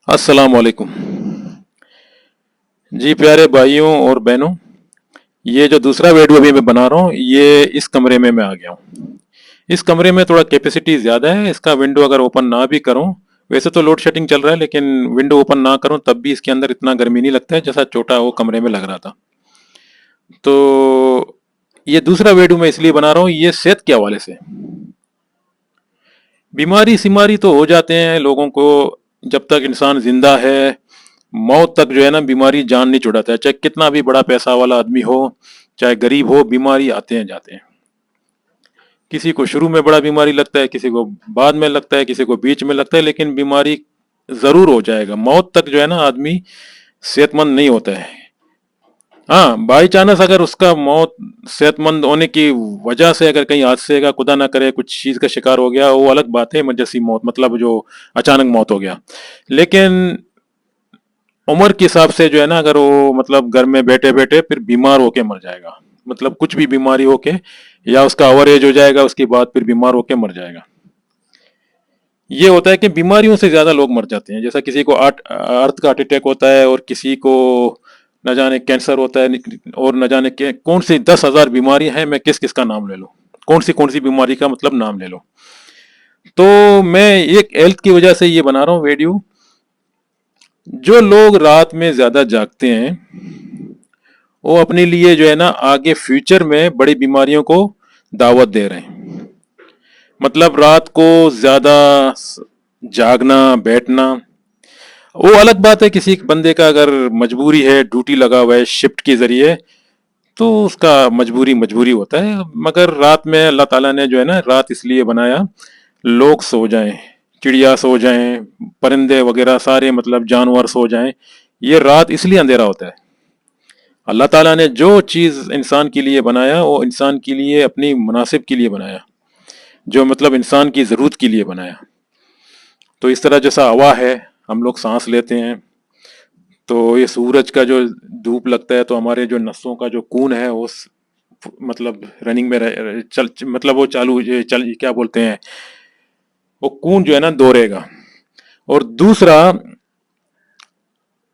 अस्सलाम वालेकुम। जी प्यारे भाइयों और बहनों, ये जो दूसरा वीडियो अभी मैं बना रहा हूँ, ये इस कमरे में मैं आ गया हूँ। इस कमरे में थोड़ा कैपेसिटी ज़्यादा है। इसका विंडो अगर ओपन ना भी करूँ, वैसे तो लोड शेडिंग चल रहा है, लेकिन विंडो ओपन ना करूँ तब भी इसके अंदर इतना गर्मी नहीं लगता है जैसा छोटा वो कमरे में लग रहा था। तो ये दूसरा वीडियो मैं इसलिए बना रहा हूँ, ये सेहत के हवाले से। बीमारी सिमारी तो हो जाते हैं लोगों को, जब तक इंसान जिंदा है मौत तक जो है ना बीमारी जान नहीं छुड़ाता है। चाहे कितना भी बड़ा पैसा वाला आदमी हो, चाहे गरीब हो, बीमारी आते हैं जाते हैं। किसी को शुरू में बड़ा बीमारी लगता है, किसी को बाद में लगता है, किसी को बीच में लगता है, लेकिन बीमारी जरूर हो जाएगा। मौत तक जो है ना आदमी सेहतमंद नहीं होता है। हाँ, बाई चांस अगर उसका मौत सेहतमंद होने की वजह से अगर कहीं हादसे का खुदा ना करे कुछ चीज का शिकार हो गया, वो अलग बात है, इमरजेंसी मौत मतलब जो अचानक मौत हो गया। लेकिन उम्र के हिसाब से जो है ना, अगर वो मतलब घर में बैठे बैठे फिर बीमार होके मर जाएगा, मतलब कुछ भी बीमारी होके, या उसका ओवर एज हो जाएगा, उसके बाद फिर बीमार होके मर जाएगा। ये होता है कि बीमारियों से ज्यादा लोग मर जाते हैं। जैसा किसी को अर्थ का हार्ट अटैक होता है, और किसी को न जाने कैंसर होता है, और न जाने के कौन सी 10,000 बीमारियां हैं। मैं किस किस का नाम ले लूं, कौन सी बीमारी का मतलब नाम ले लो। तो मैं एक हेल्थ की वजह से ये बना रहा हूँ वीडियो। जो लोग रात में ज्यादा जागते हैं, वो अपने लिए जो है ना आगे फ्यूचर में बड़ी बीमारियों को दावत दे रहे हैं। मतलब रात को ज्यादा जागना बैठना, वो अलग बात है। किसी बंदे का अगर मजबूरी है, ड्यूटी लगा हुआ है शिफ्ट के जरिए, तो उसका मजबूरी मजबूरी होता है। मगर रात में अल्लाह ताला ने जो है ना रात इसलिए बनाया, लोग सो जाएं, चिड़िया सो जाएं, परिंदे वगैरह सारे मतलब जानवर सो जाएं। ये रात इसलिए अंधेरा होता है। अल्लाह ताला ने जो चीज इंसान के लिए बनाया, वो इंसान के लिए अपनी मुनासिब के लिए बनाया, जो मतलब इंसान की जरूरत के लिए बनाया। तो इस तरह जैसा हवा है, हम लोग सांस लेते हैं, तो ये सूरज का जो धूप लगता है तो हमारे जो नसों का जो खून है वो मतलब रनिंग में चल मतलब वो चालू चल क्या बोलते हैं, वो खून जो है ना दौड़ेगा। और दूसरा,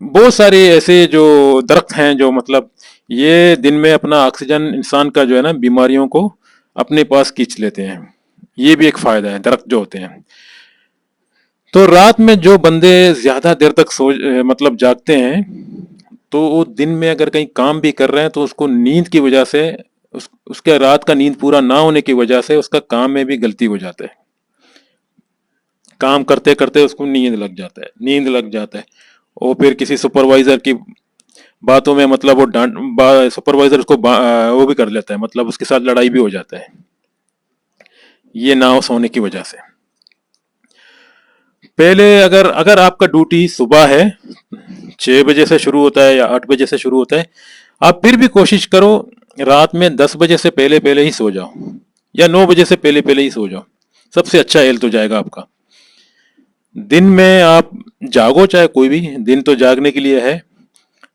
बहुत सारे ऐसे जो दरख्त हैं जो मतलब ये दिन में अपना ऑक्सीजन इंसान का जो है ना बीमारियों को अपने पास खींच लेते हैं। ये भी एक फायदा है दरख्त जो होते हैं। तो रात में जो बंदे ज्यादा देर तक मतलब जागते हैं, तो वो दिन में अगर कहीं काम भी कर रहे हैं तो उसको नींद की वजह से, उसके रात का नींद पूरा ना होने की वजह से उसका काम में भी गलती हो जाता है। काम करते करते उसको नींद लग जाता है। वो फिर किसी सुपरवाइजर की बातों में मतलब वो सुपरवाइजर उसको वो भी कर लेता है, मतलब उसके साथ लड़ाई भी हो जाता है, ये ना हो सोने की वजह से। पहले अगर अगर आपका ड्यूटी सुबह है, 6 बजे से शुरू होता है या 8 बजे से शुरू होता है, आप फिर भी कोशिश करो रात में 10 बजे से पहले पहले ही सो जाओ, या 9 बजे से पहले पहले ही सो जाओ। सबसे अच्छा हेल्थ हो जाएगा आपका। दिन में आप जागो, चाहे कोई भी, दिन तो जागने के लिए है।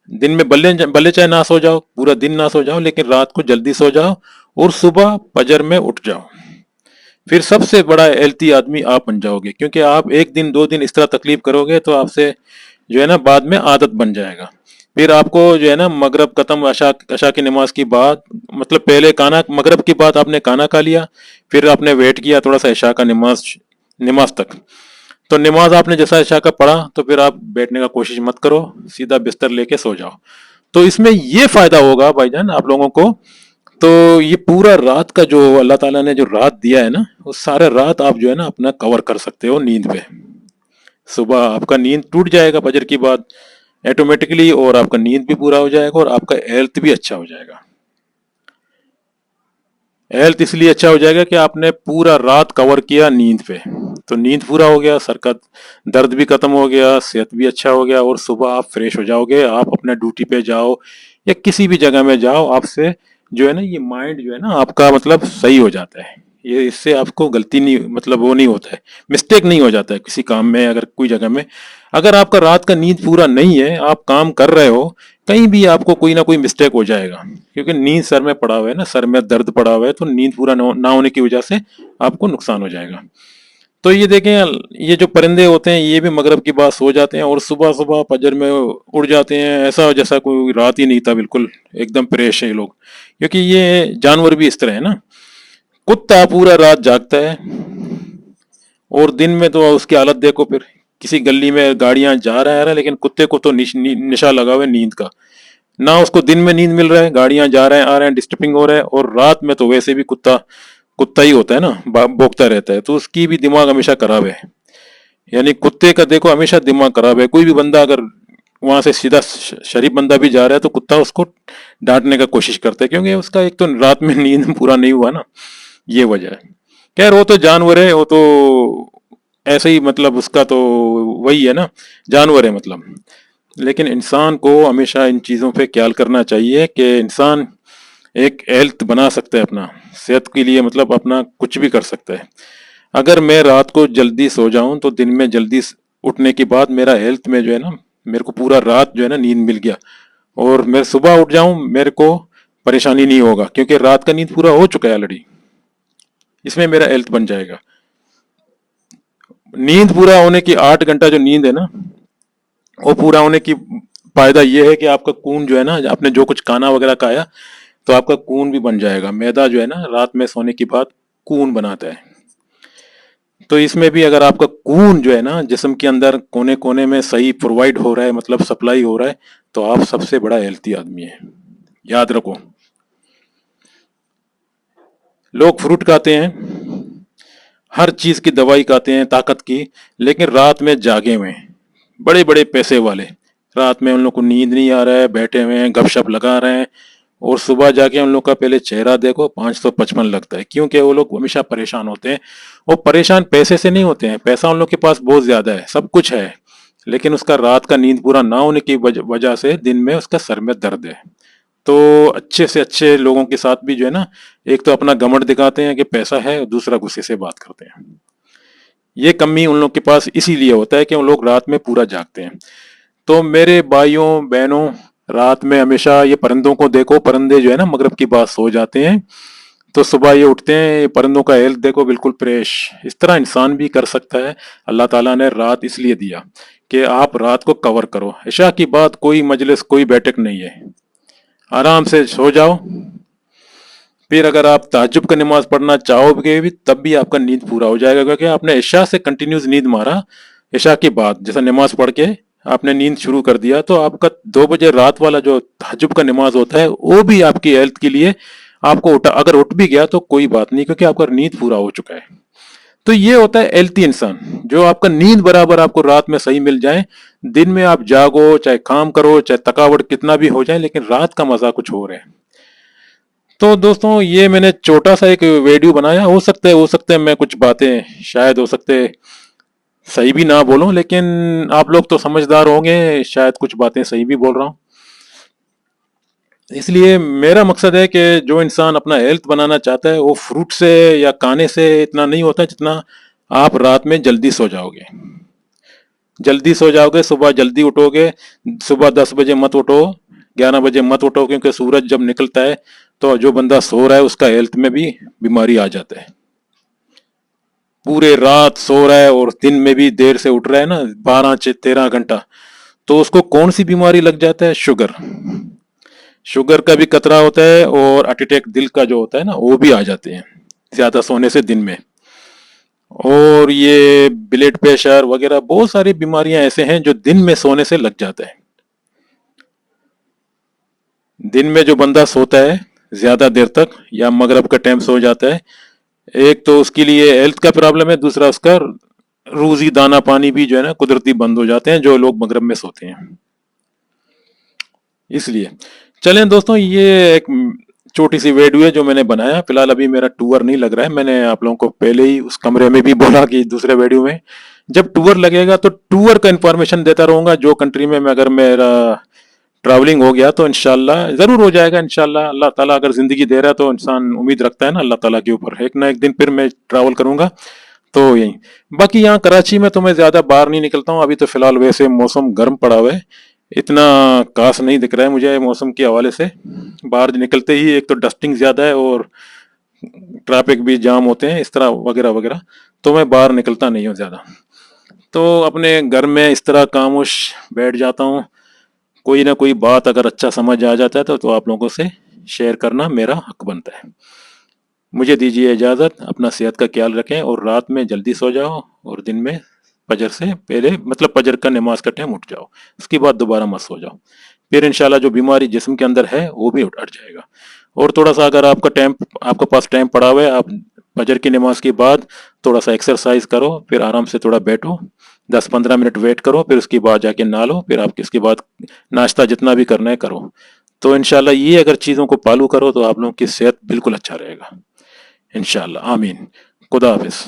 दिन में बल्ले बल्ले चाहे ना सो जाओ, पूरा दिन ना सो जाओ, लेकिन रात को जल्दी सो जाओ और सुबह फजर में उठ जाओ। फिर सबसे बड़ा हेल्थी आदमी आप बन जाओगे, क्योंकि आप एक दिन दो दिन इस तरह तकलीफ करोगे तो आपसे जो है ना बाद में आदत बन जाएगा। फिर आपको जो है ना मगरब खत्म, अशा अशा की नमाज की बात, मतलब पहले खाना, मगरब की बात आपने खाना खा लिया, फिर आपने वेट किया थोड़ा सा इशा का नमाज नमाज तक, तो नमाज आपने जैसा इशा का पढ़ा तो फिर आप बैठने का कोशिश मत करो, सीधा बिस्तर लेके सो जाओ। तो इसमें ये फायदा होगा भाईजान आप लोगों को। तो ये पूरा रात का जो अल्लाह ताला ने जो रात दिया है ना, वो सारा रात आप जो है ना अपना कवर कर सकते हो नींद पे। सुबह आपका नींद टूट जाएगा फजर की बाद ऑटोमेटिकली, और आपका नींद भी पूरा हो जाएगा और आपका हेल्थ भी अच्छा हो जाएगा। हेल्थ इसलिए अच्छा हो जाएगा कि आपने पूरा रात कवर किया नींद पे, तो नींद पूरा हो गया, सर का दर्द भी खत्म हो गया, सेहत भी अच्छा हो गया, और सुबह आप फ्रेश हो जाओगे। आप अपने ड्यूटी पे जाओ या किसी भी जगह में जाओ, आपसे जो है ना ये माइंड जो है ना आपका मतलब सही हो जाता है। ये इससे आपको गलती नहीं, मतलब वो नहीं होता है, मिस्टेक नहीं हो जाता है किसी काम में। अगर कोई जगह में अगर आपका रात का नींद पूरा नहीं है, आप काम कर रहे हो, कहीं भी आपको कोई ना कोई मिस्टेक हो जाएगा, क्योंकि नींद सर में पड़ा हुआ है ना, सर में दर्द पड़ा हुआ है, तो नींद पूरा ना होने की वजह से आपको नुकसान हो जाएगा। तो ये देखें, ये जो परिंदे होते हैं ये भी मगरब की बात सो जाते हैं और सुबह सुबह फजर में उड़ जाते हैं, ऐसा जैसा कोई रात ही नहीं था, बिल्कुल एकदम फ्रेश है ये लोग। क्योंकि ये जानवर भी इस तरह है ना। कुत्ता पूरा रात जागता है और दिन में तो उसकी हालत देखो फिर। किसी गली में गाड़ियां जा रहा है लेकिन कुत्ते को तो निशा लगा हुआ है नींद का। ना उसको दिन में नींद मिल रहा है, गाड़ियां जा रहे हैं आ रहे हैं, डिस्टर्बिंग हो रहा है, और रात में तो वैसे भी कुत्ता कुत्ता ही होता है ना, भौंकता रहता है, तो उसकी भी दिमाग हमेशा खराब है। यानी कुत्ते का देखो हमेशा दिमाग खराब है। कोई भी बंदा अगर वहां से सीधा शरीफ बंदा भी जा रहा है तो कुत्ता उसको डांटने का कोशिश करता है, क्योंकि उसका एक तो रात में नींद पूरा नहीं हुआ ना, ये वजह है। खैर वो तो जानवर है, वो तो ऐसे ही, मतलब उसका तो वही है ना, जानवर है मतलब। लेकिन इंसान को हमेशा इन चीज़ों पे ख्याल करना चाहिए कि इंसान एक हेल्थ बना सकता है अपना, सेहत के लिए, मतलब अपना कुछ भी कर सकता है। अगर मैं रात को जल्दी सो जाऊं तो दिन में जल्दी उठने के बाद मेरा हेल्थ में जो है ना, मेरे को पूरा रात जो है ना नींद मिल गया, और मैं सुबह उठ जाऊं मेरे को परेशानी नहीं होगा, क्योंकि रात का नींद पूरा हो चुका है ऑलरेडी। इसमें मेरा हेल्थ बन जाएगा। नींद पूरा होने की 8 घंटा जो नींद है ना, वो पूरा होने की फायदा ये है कि आपका खून जो है ना, आपने जो कुछ खाना वगैरह खाया तो आपका खून भी बन जाएगा। मैदा जो है ना रात में सोने के बाद खून बनाता है। तो इसमें भी अगर आपका खून जो है ना जिस्म के अंदर कोने कोने में सही प्रोवाइड हो रहा है, मतलब सप्लाई हो रहा है, तो आप सबसे बड़ा हेल्थी आदमी है। याद रखो। लोग फ्रूट खाते हैं, हर चीज की दवाई खाते हैं ताकत की, लेकिन रात में जागे हुए हैं, बड़े बड़े पैसे वाले। रात में उन लोग को नींद नहीं आ रहा है, बैठे हुए हैं गपशप लगा रहे हैं, और सुबह जाके उन लोग का पहले चेहरा देखो 555 लगता है, क्योंकि वो लोग हमेशा परेशान होते हैं। वो परेशान पैसे से नहीं होते हैं, पैसा उन लोग के पास बहुत ज्यादा है, सब कुछ है, लेकिन उसका रात का नींद पूरा ना होने की वजह से दिन में उसका सर में दर्द है। तो अच्छे से अच्छे लोगों के साथ भी जो है ना, एक तो अपना घमंड दिखाते हैं कि पैसा है, और दूसरा गुस्से से बात करते हैं। ये कमी उन लोग के पास इसीलिए होता है कि उन लोग रात में पूरा जागते हैं। तो मेरे भाइयों बहनों, रात में हमेशा ये परिंदों को देखो, परिंदे जो है ना मगरिब की बात सो जाते हैं, तो सुबह ये उठते हैं, ये परिंदों का हेल्थ देखो बिल्कुल फ्रेश। इस तरह इंसान भी कर सकता है। अल्लाह ताला ने रात इसलिए दिया कि आप रात को कवर करो। इशा की बात कोई मजलिस कोई बैठक नहीं है, आराम से सो जाओ। फिर अगर आप तहज्जुद का नमाज पढ़ना चाहोगे भी तब भी आपका नींद पूरा हो जाएगा, क्योंकि आपने इशा से कंटिन्यूस नींद मारा। इशा के बाद जैसा नमाज पढ़ के आपने नींद शुरू कर दिया, तो आपका 2 बजे रात वाला जो तहज्जुद का नमाज होता है वो भी आपकी हेल्थ के लिए, आपको अगर उठ भी गया तो कोई बात नहीं, क्योंकि आपका नींद पूरा हो चुका है। तो ये होता है हेल्थी इंसान, जो आपका नींद बराबर आपको रात में सही मिल जाए। दिन में आप जागो, चाहे काम करो, चाहे थकावट कितना भी हो जाए, लेकिन रात का मजा कुछ और है। तो दोस्तों ये मैंने छोटा सा एक वीडियो बनाया, हो सकता है मैं कुछ बातें शायद हो सकते सही भी ना बोलूं, लेकिन आप लोग तो समझदार होंगे, शायद कुछ बातें सही भी बोल रहा हूं। इसलिए मेरा मकसद है कि जो इंसान अपना हेल्थ बनाना चाहता है वो फ्रूट से या खाने से इतना नहीं होता, जितना आप रात में जल्दी सो जाओगे। जल्दी सो जाओगे, सुबह जल्दी उठोगे। सुबह 10 बजे मत उठो, 11 बजे मत उठो, क्योंकि सूरज जब निकलता है तो जो बंदा सो रहा है उसका हेल्थ में भी बीमारी आ जाता है। पूरे रात सो रहा है और दिन में भी देर से उठ रहा है ना, 12 13 घंटा, तो उसको कौन सी बीमारी लग जाता है? शुगर। शुगर का भी खतरा होता है, और हार्ट अटैक दिल का जो होता है ना वो भी आ जाते हैं ज्यादा सोने से दिन में। और ये ब्लड प्रेशर वगैरह बहुत सारी बीमारियां ऐसे हैं जो दिन में सोने से लग जाता है। दिन में जो बंदा सोता है ज्यादा देर तक या मगरब का टाइम सो जाता है, एक तो उसके लिए हेल्थ का प्रॉब्लम है, दूसरा उसका रोजी दाना पानी भी जो है ना कुदरती बंद हो जाते हैं जो लोग मगरब में सोते हैं। इसलिए चलें दोस्तों, ये एक छोटी सी वीडियो है जो मैंने बनाया। फिलहाल अभी मेरा टूर नहीं लग रहा है, मैंने आप लोगों को पहले ही उस कमरे में भी बोला कि दूसरे वीडियो में जब टूर लगेगा तो टूर का इन्फॉर्मेशन देता रहूंगा। जो कंट्री में अगर मेरा ट्रैवलिंग हो गया तो इंशाल्लाह जरूर हो जाएगा। इंशाल्लाह अल्लाह ताला अगर जिंदगी दे रहा है तो इंसान उम्मीद रखता है ना अल्लाह ताला के ऊपर, एक ना एक दिन फिर मैं ट्रैवल करूंगा। तो यही, बाकी यहाँ कराची में तो मैं ज्यादा बाहर नहीं निकलता हूँ। अभी तो फिलहाल वैसे मौसम गर्म पड़ा हुआ है, इतना खास नहीं दिख रहा है मुझे मौसम के हवाले से। बाहर निकलते ही एक तो डस्टिंग ज्यादा है, और ट्रैफिक भी जाम होते हैं, इस तरह वगैरह वगैरह, तो मैं बाहर निकलता नहीं हूँ ज़्यादा। तो अपने घर में इस तरह खामोश बैठ जाता हूँ। कोई ना कोई बात अगर अच्छा समझ आ जाता है तो आप लोगों से शेयर करना मेरा हक बनता है। मुझे दीजिए इजाज़त, अपना सेहत का ख्याल रखें और रात में जल्दी सो जाओ और दिन में फजर से पहले, मतलब फजर का नमाज का टाइम उठ जाओ, उसके बाद दोबारा मत सो जाओ। फिर इंशाल्लाह जो बीमारी जिस्म के अंदर है वो भी हट जाएगा। और थोड़ा सा अगर आपके पास टाइम पड़ा हुआ है, आप फजर की नमाज के बाद थोड़ा सा एक्सरसाइज करो, फिर आराम से थोड़ा बैठो, 10-15 मिनट वेट करो, फिर उसके बाद जाके नहा लो, फिर आप इसके बाद नाश्ता जितना भी करना है करो। तो इंशाल्लाह ये अगर चीज़ों को फॉलो करो तो आप लोगों की सेहत बिल्कुल अच्छा रहेगा। इंशाल्लाह, आमीन। खुदा हाफिज।